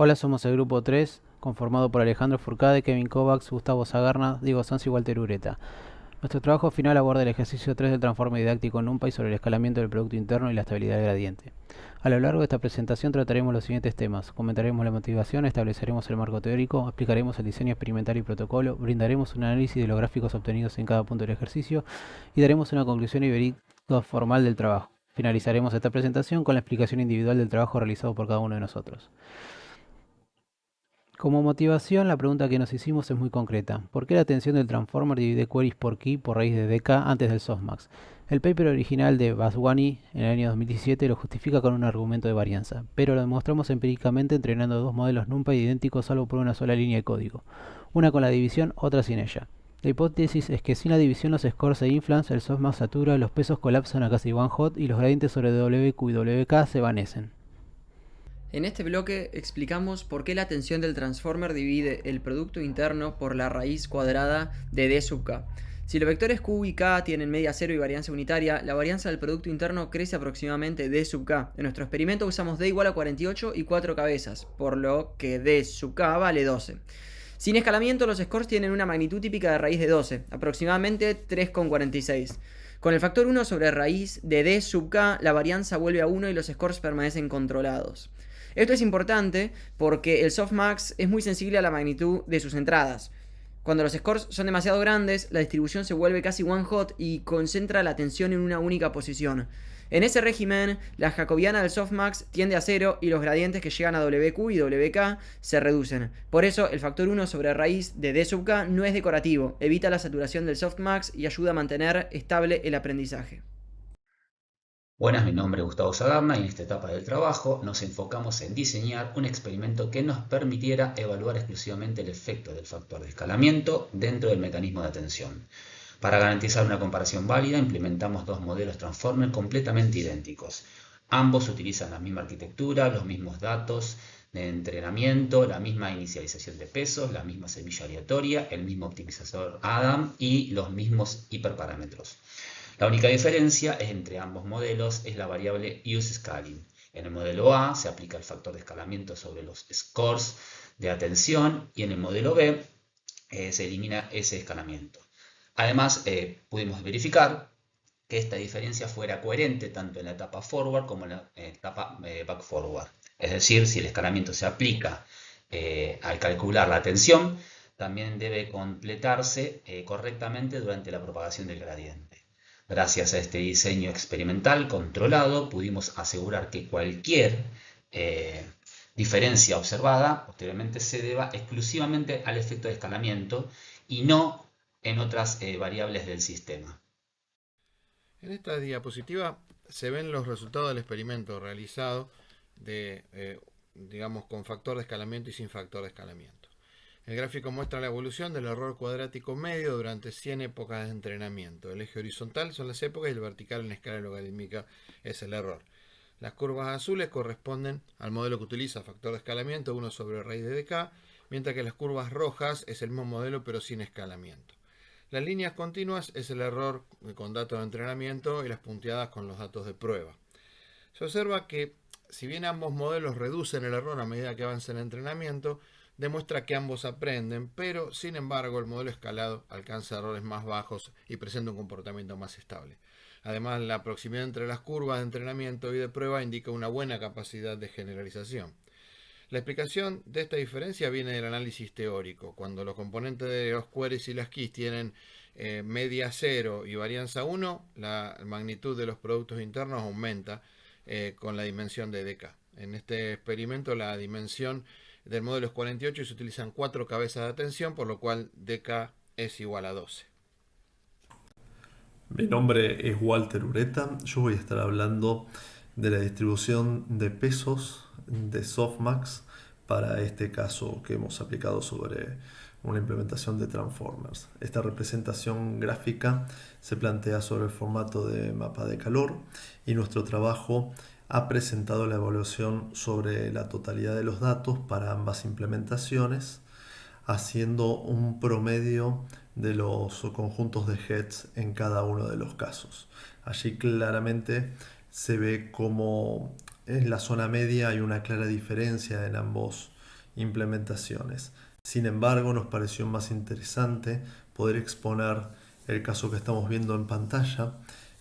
Hola, somos el grupo 3, conformado por Alejandro Furcade, Kevin Kovacs, Gustavo Zagarna, Diego Sanz y Walter Ureta. Nuestro trabajo final aborda el ejercicio 3 del transforme didáctico NumPy sobre el escalamiento del producto interno y la estabilidad del gradiente. A lo largo de esta presentación trataremos los siguientes temas: comentaremos la motivación, estableceremos el marco teórico, explicaremos el diseño experimental y protocolo, brindaremos un análisis de los gráficos obtenidos en cada punto del ejercicio y daremos una conclusión y veredicto formal del trabajo. Finalizaremos esta presentación con la explicación individual del trabajo realizado por cada uno de nosotros. Como motivación, la pregunta que nos hicimos es muy concreta. ¿Por qué la atención del Transformer divide queries por key por raíz de dk antes del softmax? El paper original de Vaswani en el año 2017 lo justifica con un argumento de varianza, pero lo demostramos empíricamente entrenando dos modelos NumPy idénticos salvo por una sola línea de código, una con la división, otra sin ella. La hipótesis es que sin la división los scores se inflan, el softmax satura, los pesos colapsan a casi one hot y los gradientes sobre WQ y WK se evanecen. En este bloque explicamos por qué la tensión del transformer divide el producto interno por la raíz cuadrada de d sub k. Si los vectores q y k tienen media cero y varianza unitaria, la varianza del producto interno crece aproximadamente d sub k. En nuestro experimento usamos d igual a 48 y 4 cabezas, por lo que d sub k vale 12. Sin escalamiento, los scores tienen una magnitud típica de raíz de 12, aproximadamente 3,46. Con el factor 1 sobre raíz de d sub k, la varianza vuelve a 1 y los scores permanecen controlados. Esto es importante porque el softmax es muy sensible a la magnitud de sus entradas. Cuando los scores son demasiado grandes, la distribución se vuelve casi one hot y concentra la atención en una única posición. En ese régimen, la jacobiana del softmax tiende a 0 y los gradientes que llegan a WQ y WK se reducen. Por eso, el factor 1 sobre raíz de D sub k no es decorativo, evita la saturación del softmax y ayuda a mantener estable el aprendizaje. Buenas, mi nombre es Gustavo Zagarna y en esta etapa del trabajo nos enfocamos en diseñar un experimento que nos permitiera evaluar exclusivamente el efecto del factor de escalamiento dentro del mecanismo de atención. Para garantizar una comparación válida, implementamos dos modelos Transformer completamente idénticos. Ambos utilizan la misma arquitectura, los mismos datos de entrenamiento, la misma inicialización de pesos, la misma semilla aleatoria, el mismo optimizador Adam y los mismos hiperparámetros. La única diferencia entre ambos modelos es la variable useScaling. En el modelo A se aplica el factor de escalamiento sobre los scores de atención y en el modelo B se elimina ese escalamiento. Además, pudimos verificar que esta diferencia fuera coherente tanto en la etapa forward como en la etapa back forward. Es decir, si el escalamiento se aplica al calcular la tensión, también debe completarse correctamente durante la propagación del gradiente. Gracias a este diseño experimental controlado, pudimos asegurar que cualquier diferencia observada posteriormente se deba exclusivamente al efecto de escalamiento y no en otras variables del sistema. En esta diapositiva se ven los resultados del experimento realizado digamos, con factor de escalamiento y sin factor de escalamiento. El gráfico muestra la evolución del error cuadrático medio durante 100 épocas de entrenamiento. El eje horizontal son las épocas y el vertical en escala logarítmica es el error. Las curvas azules corresponden al modelo que utiliza factor de escalamiento 1 sobre raíz de dk, mientras que las curvas rojas es el mismo modelo pero sin escalamiento. Las líneas continuas es el error con datos de entrenamiento y las punteadas con los datos de prueba. Se observa que, si bien ambos modelos reducen el error a medida que avanza el entrenamiento, demuestra que ambos aprenden, pero sin embargo el modelo escalado alcanza errores más bajos y presenta un comportamiento más estable. Además, la proximidad entre las curvas de entrenamiento y de prueba indica una buena capacidad de generalización. La explicación de esta diferencia viene del análisis teórico. Cuando los componentes de los queries y las keys tienen media 0 y varianza 1, la magnitud de los productos internos aumenta con la dimensión de dk. En este experimento la dimensión del modelo es 48 y se utilizan 4 cabezas de atención, por lo cual dk es igual a 12. Mi nombre es Walter Ureta. Yo voy a estar hablando de la distribución de pesos de Softmax para este caso que hemos aplicado sobre una implementación de Transformers. Esta representación gráfica se plantea sobre el formato de mapa de calor y nuestro trabajo ha presentado la evaluación sobre la totalidad de los datos para ambas implementaciones, haciendo un promedio de los conjuntos de heads en cada uno de los casos. Allí claramente se ve como en la zona media hay una clara diferencia en ambos implementaciones. Sin embargo, nos pareció más interesante poder exponer el caso que estamos viendo en pantalla,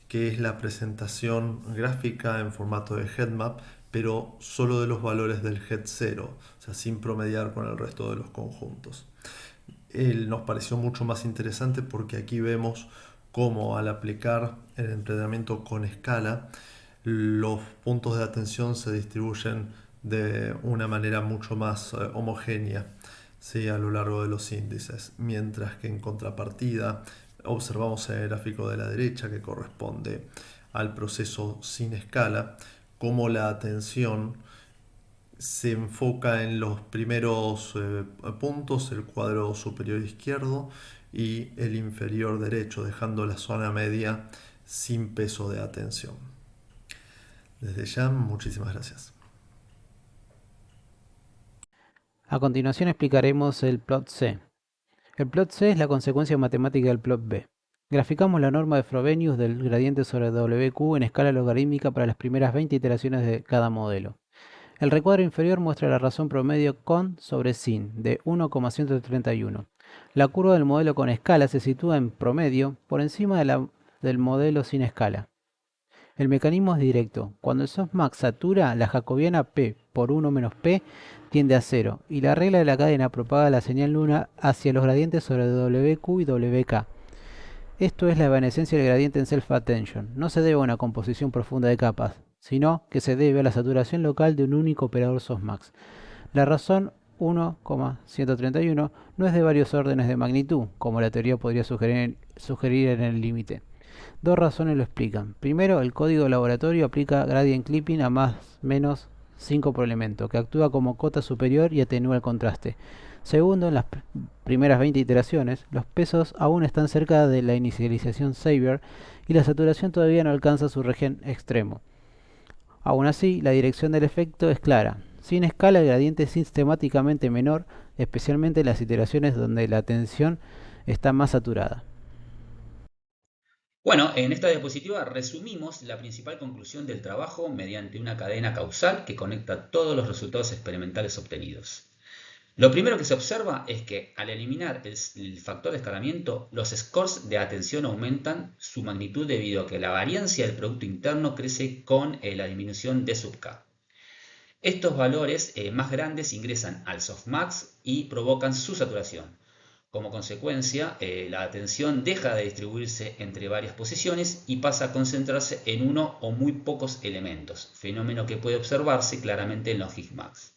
que es la presentación gráfica en formato de headmap, pero solo de los valores del head 0, o sea, sin promediar con el resto de los conjuntos. Nos pareció mucho más interesante porque aquí vemos cómo al aplicar el entrenamiento con escala, los puntos de atención se distribuyen de una manera mucho más homogénea, ¿sí?, a lo largo de los índices, mientras que en contrapartida observamos en el gráfico de la derecha, que corresponde al proceso sin escala, cómo la atención se enfoca en los primeros puntos, el cuadro superior izquierdo y el inferior derecho, dejando la zona media sin peso de atención. Desde ya, muchísimas gracias. A continuación explicaremos el plot C. El plot C es la consecuencia matemática del plot B. Graficamos la norma de Frobenius del gradiente sobre WQ en escala logarítmica para las primeras 20 iteraciones de cada modelo. El recuadro inferior muestra la razón promedio con sobre sin de 1,131. La curva del modelo con escala se sitúa en promedio por encima del modelo sin escala. El mecanismo es directo. Cuando el softmax satura, la jacobiana P por 1 menos P tiende a 0 y la regla de la cadena propaga la señal luna hacia los gradientes sobre WQ y WK. Esto es la evanescencia del gradiente en self-attention. No se debe a una composición profunda de capas, sino que se debe a la saturación local de un único operador softmax. La razón 1,131 no es de varios órdenes de magnitud, como la teoría podría sugerir en el límite. Dos razones lo explican. Primero, el código de laboratorio aplica gradient clipping a más o menos 5 por elemento, que actúa como cota superior y atenúa el contraste. Segundo, en las primeras 20 iteraciones, los pesos aún están cerca de la inicialización Xavier y la saturación todavía no alcanza su region extremo. Aún así, la dirección del efecto es clara. Sin escala, el gradiente es sistemáticamente menor, especialmente en las iteraciones donde la tensión está más saturada. Bueno, en esta diapositiva resumimos la principal conclusión del trabajo mediante una cadena causal que conecta todos los resultados experimentales obtenidos. Lo primero que se observa es que al eliminar el factor de escalamiento, los scores de atención aumentan su magnitud debido a que la variancia del producto interno crece con la disminución de sub k. Estos valores más grandes ingresan al softmax y provocan su saturación. Como consecuencia, la atención deja de distribuirse entre varias posiciones y pasa a concentrarse en uno o muy pocos elementos, fenómeno que puede observarse claramente en los Higmax.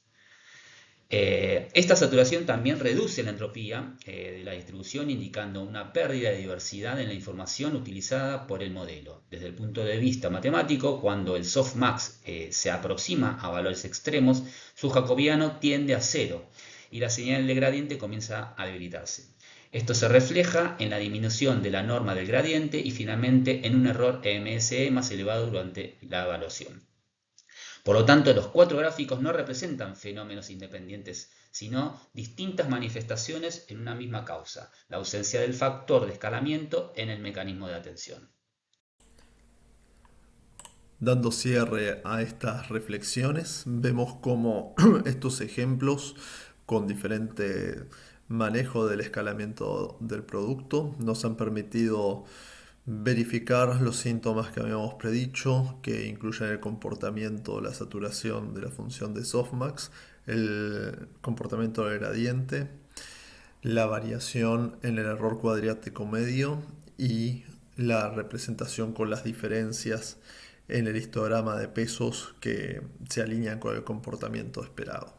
Esta saturación también reduce la entropía de la distribución, indicando una pérdida de diversidad en la información utilizada por el modelo. Desde el punto de vista matemático, cuando el softmax se aproxima a valores extremos, su jacobiano tiende a 0 y la señal de gradiente comienza a debilitarse. Esto se refleja en la disminución de la norma del gradiente y finalmente en un error MSE más elevado durante la evaluación. Por lo tanto, los cuatro gráficos no representan fenómenos independientes, sino distintas manifestaciones en una misma causa, la ausencia del factor de escalamiento en el mecanismo de atención. Dando cierre a estas reflexiones, vemos cómo estos ejemplos con diferente manejo del escalamiento del producto nos han permitido verificar los síntomas que habíamos predicho, que incluyen el comportamiento, la saturación de la función de softmax, el comportamiento del gradiente, la variación en el error cuadrático medio y la representación con las diferencias en el histograma de pesos que se alinean con el comportamiento esperado.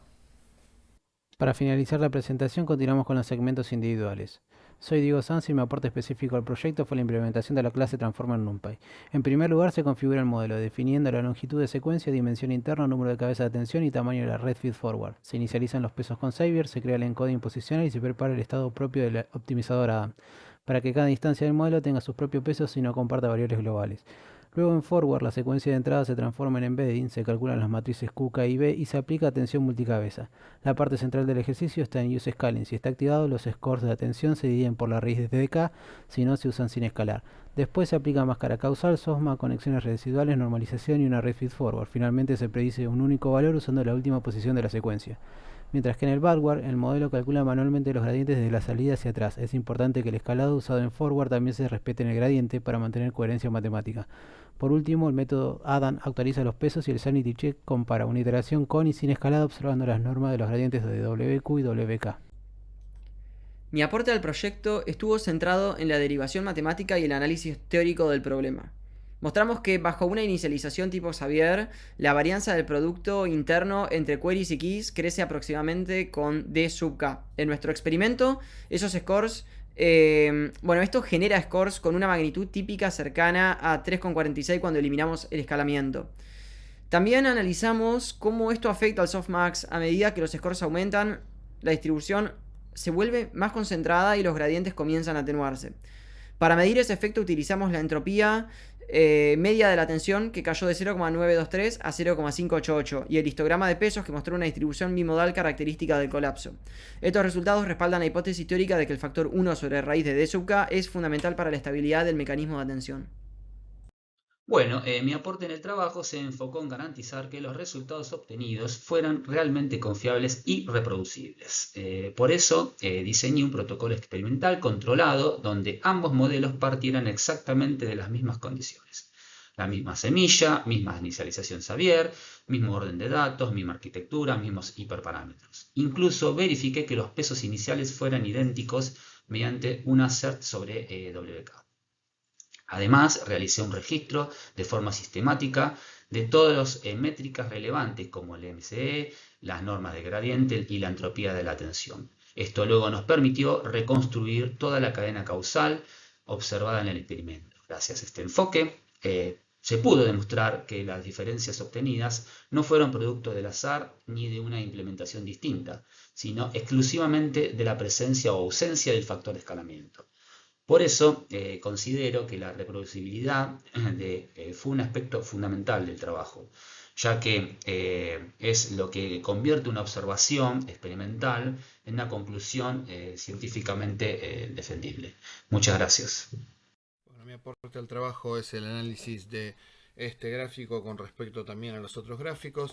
Para finalizar la presentación, continuamos con los segmentos individuales. Soy Diego Sanz y mi aporte específico al proyecto fue la implementación de la clase Transformer NumPy. En primer lugar, se configura el modelo, definiendo la longitud de secuencia, dimensión interna, número de cabezas de atención y tamaño de la red feed-forward. Se inicializan los pesos con Xavier, se crea el encoding posicional y se prepara el estado propio del optimizador Adam, para que cada instancia del modelo tenga sus propios pesos y no comparta variables globales. Luego en forward, la secuencia de entrada se transforma en embedding, se calculan las matrices Q, K y B y se aplica atención multicabeza. La parte central del ejercicio está en use scaling. Si está activado, los scores de atención se dividen por la raíz de K, si no se usan sin escalar. Después se aplica máscara causal, SOSMA, conexiones residuales, normalización y una red feed forward. Finalmente se predice un único valor usando la última posición de la secuencia. Mientras que en el backward, el modelo calcula manualmente los gradientes desde la salida hacia atrás. Es importante que el escalado usado en forward también se respete en el gradiente para mantener coherencia matemática. Por último, el método Adam actualiza los pesos y el sanity check compara una iteración con y sin escalado observando las normas de los gradientes de WQ y WK. Mi aporte al proyecto estuvo centrado en la derivación matemática y el análisis teórico del problema. Mostramos que bajo una inicialización tipo Xavier, la varianza del producto interno entre queries y keys crece aproximadamente con D sub K. En nuestro experimento, esos scores, esto genera scores con una magnitud típica cercana a 3,46 cuando eliminamos el escalamiento. También analizamos cómo esto afecta al softmax. A medida que los scores aumentan, la distribución se vuelve más concentrada y los gradientes comienzan a atenuarse. Para medir ese efecto utilizamos la entropía media de la tensión, que cayó de 0,923 a 0,588, y el histograma de pesos, que mostró una distribución bimodal característica del colapso. Estos resultados respaldan la hipótesis teórica de que el factor 1 sobre raíz de D sub K es fundamental para la estabilidad del mecanismo de atención. Bueno, mi aporte en el trabajo se enfocó en garantizar que los resultados obtenidos fueran realmente confiables y reproducibles. Por eso diseñé un protocolo experimental controlado donde ambos modelos partieran exactamente de las mismas condiciones. La misma semilla, misma inicialización Xavier, mismo orden de datos, misma arquitectura, mismos hiperparámetros. Incluso verifiqué que los pesos iniciales fueran idénticos mediante un assert sobre WK. Además, realicé un registro de forma sistemática de todas las métricas relevantes como el MCE, las normas de gradiente y la entropía de la tensión. Esto luego nos permitió reconstruir toda la cadena causal observada en el experimento. Gracias a este enfoque, se pudo demostrar que las diferencias obtenidas no fueron producto del azar ni de una implementación distinta, sino exclusivamente de la presencia o ausencia del factor de escalamiento. Por eso considero que la reproducibilidad fue un aspecto fundamental del trabajo, ya que es lo que convierte una observación experimental en una conclusión científicamente defendible. Muchas gracias. Bueno, mi aporte al trabajo es el análisis de este gráfico con respecto también a los otros gráficos.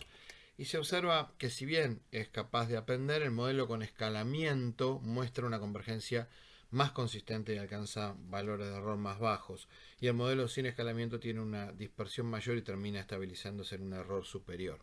Y se observa que si bien es capaz de aprender, el modelo con escalamiento muestra una convergencia más consistente y alcanza valores de error más bajos, y el modelo sin escalamiento tiene una dispersión mayor y termina estabilizándose en un error superior.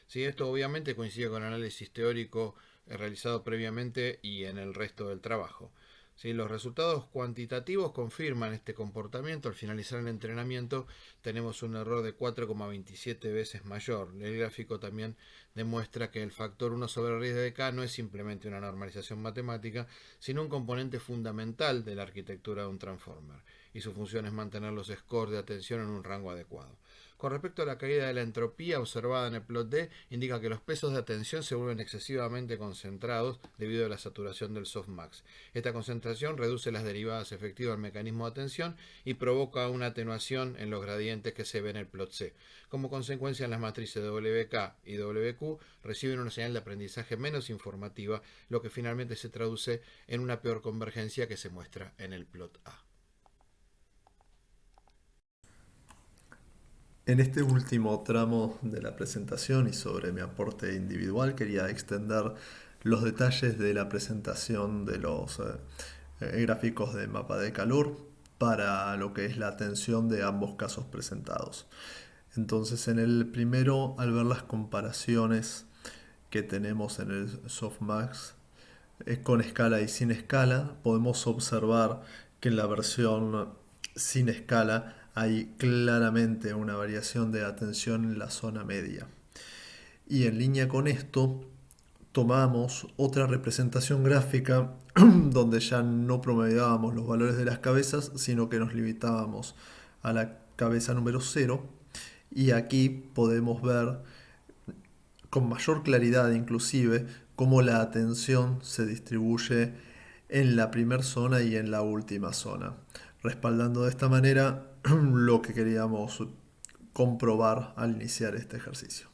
Sí, esto obviamente coincide con el análisis teórico realizado previamente y en el resto del trabajo. Sí, los resultados cuantitativos confirman este comportamiento. Al finalizar el entrenamiento tenemos un error de 4,27 veces mayor. El gráfico también demuestra que el factor 1 sobre raíz de K no es simplemente una normalización matemática, sino un componente fundamental de la arquitectura de un transformer, y su función es mantener los scores de atención en un rango adecuado. Con respecto a la caída de la entropía observada en el plot D, indica que los pesos de atención se vuelven excesivamente concentrados debido a la saturación del softmax. Esta concentración reduce las derivadas efectivas del mecanismo de atención y provoca una atenuación en los gradientes que se ven en el plot C. Como consecuencia, las matrices WK y WQ reciben una señal de aprendizaje menos informativa, lo que finalmente se traduce en una peor convergencia que se muestra en el plot A. En este último tramo de la presentación y sobre mi aporte individual, quería extender los detalles de la presentación de los gráficos de mapa de calor para lo que es la atención de ambos casos presentados. Entonces, en el primero, al ver las comparaciones que tenemos en el softmax con escala y sin escala, podemos observar que en la versión sin escala hay claramente una variación de atención en la zona media. Y en línea con esto, tomamos otra representación gráfica donde ya no promediábamos los valores de las cabezas, sino que nos limitábamos a la cabeza número 0. Y aquí podemos ver con mayor claridad inclusive cómo la atención se distribuye en la primera zona y en la última zona, respaldando de esta manera lo que queríamos comprobar al iniciar este ejercicio.